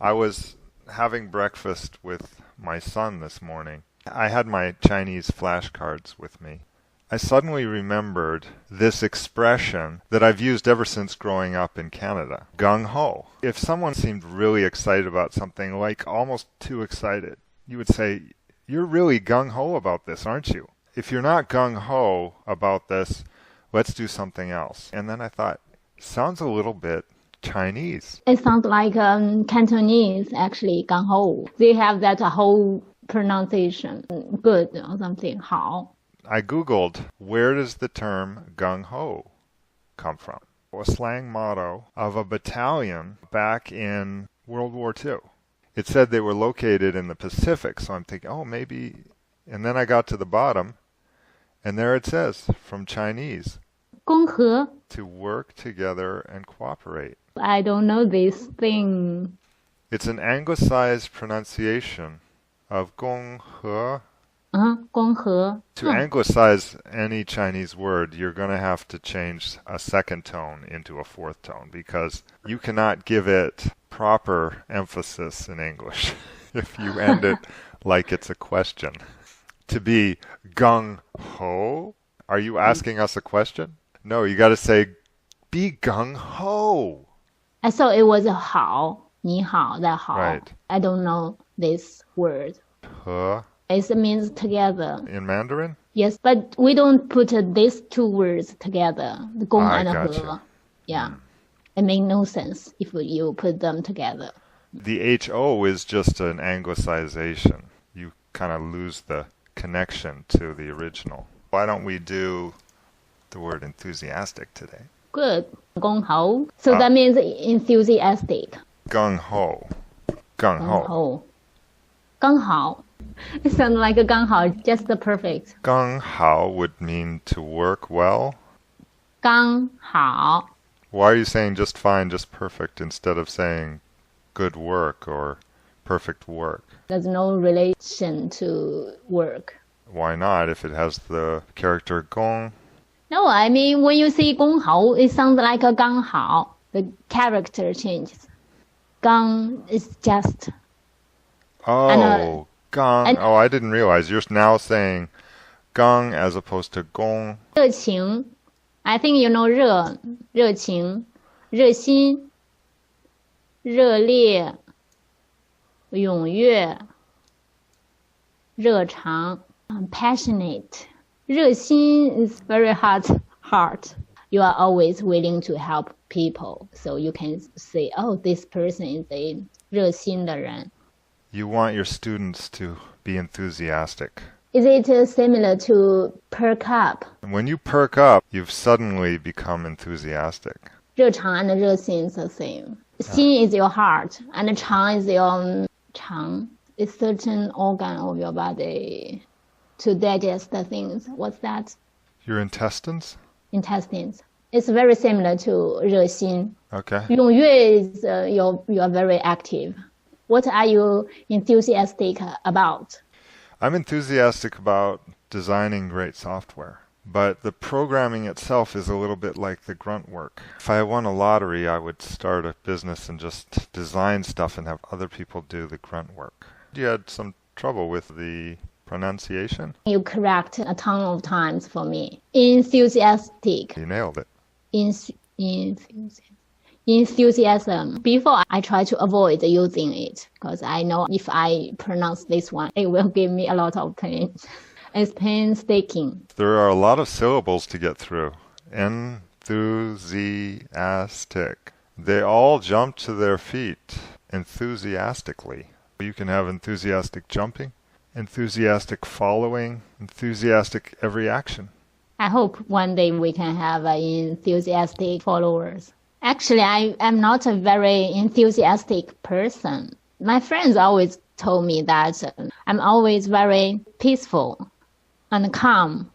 I was having breakfast with my son this morning. I had my Chinese flashcards with me. I suddenly remembered this expression that I've used ever since growing up in Canada, gung-ho. If someone seemed really excited about something, like almost too excited, you would say, "You're really gung-ho about this, aren't you? If you're not gung-ho about this, let's do something else." And then I thought, sounds a little bit Chinese. It sounds like Cantonese, actually, gung-ho. They have that whole pronunciation, good or something, 好. I Googled, where does the term gung-ho come from? A slang motto of a battalion back in World War II. It said they were located in the Pacific, so I'm thinking, oh, maybe. And then I got to the bottom, and there it says, from Chinese, 恭和. to work together and cooperate. I don't know this thing. It's an anglicized pronunciation of Gung-ho. 恭和. To anglicize any Chinese word, you're going to have to change a second tone into a fourth tone because you cannot give it proper emphasis in English if you end it like it's a question. To be gung-ho? Are you asking us a question? No, you got to say, be gung-ho. I thought it was 好, 你好, that 好. Right. I don't know this word. He It means together. in Mandarin? Yes, but we don't put these two words together, the 恭 I and got 和. you. Yeah. It makes no sense if you put them together. The HO is just an anglicization. You kind of lose the connection to the original. Why don't we do the word enthusiastic today? Good. 恭候. So that means enthusiastic. Gung-ho. Gung-ho. 恭候. 刚好. It sounds like 刚好, just perfect. Gung-ho would mean to work well. 刚好. Why are you saying just fine, just perfect, instead of saying good work or perfect work? There's no relation to work. Why not if it has the character gong? No, I mean, when you say 恭候, it sounds like 刚好. The character changes. 刚is just. Oh, gong. Oh, I didn't realize. You're now saying gong as opposed to gong. 热情. I think you know 热情, 热心, 热烈, 踊跃, 热肠, passionate. 热心 is very heart. You are always willing to help people. So you can say, oh, this person is a 热心的人. You want your students to be enthusiastic. Is it similar to perk up? When you perk up, you've suddenly become enthusiastic. 热肠 and 热心 is the same. 心 is your heart, and 肠 is your 肠. It's certain organ of your body to digest the things. What's that? Your intestines? Intestines. It's very similar to 热心. Okay. 踊跃 is you are very active. What are you enthusiastic about? I'm enthusiastic about designing great software, but the programming itself is a little bit like the grunt work. If I won a lottery, I would start a business and just design stuff and have other people do the grunt work. You had some trouble with the pronunciation? You correct a ton of times for me. Enthusiastic. You nailed it. Enthusiasm. Before, I try to avoid using it because I know if I pronounce this one, it will give me a lot of pain. It's painstaking. There are a lot of syllables to get through. Enthusiastic. They all jump to their feet enthusiastically. You can have enthusiastic jumping, enthusiastic following, enthusiastic every action. I hope one day we can have enthusiastic followers. Actually, I am not a very enthusiastic person. My friends always told me that I'm always very peaceful and calm.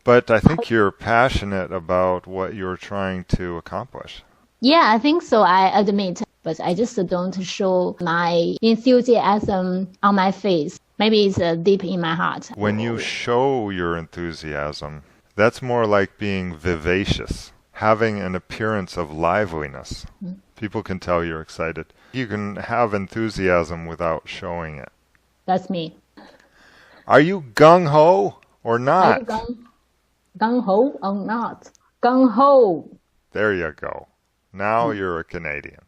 But I think you're passionate about what you're trying to accomplish. Yeah, I think so, I admit. But I just don't show my enthusiasm on my face. Maybe it's deep in my heart. When you show your enthusiasm, that's more like being vivacious, having an appearance of liveliness. People can tell you're excited. You can have enthusiasm without showing it. That's me. Are you gung-ho or not? Gung-ho or not? Gung-ho. There you go. Now you're a Canadian.